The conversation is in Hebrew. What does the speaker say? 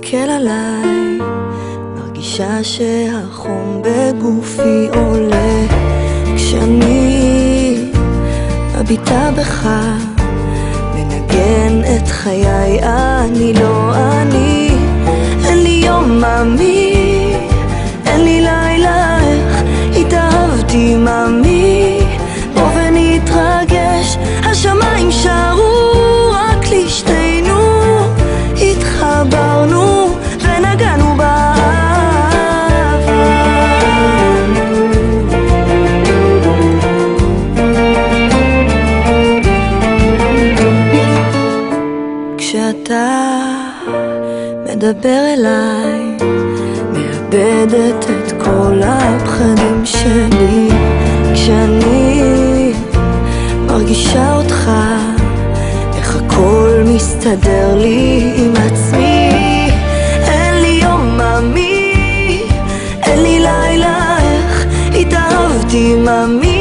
מסתכל עליי, מרגישה שהחום בגופי עולה. כשאני מביטה בך, מנגן את חיי, אני לא אני. אין לי יום מאמי, אין לי לילה, איך התאהבתי מאמי. בוא ונתרגש, השמיים שרו רק לשתינו, התחברנו ונגענו באהבה. כשאתה מדבר אליי, מאבדת את כל הפחדים שלי. כשאני מרגישה אותך, איך הכל מסתדר לי עם עצמי. אין לי יום מאמי, אין לי לילה, איך התאהבתי מאמי.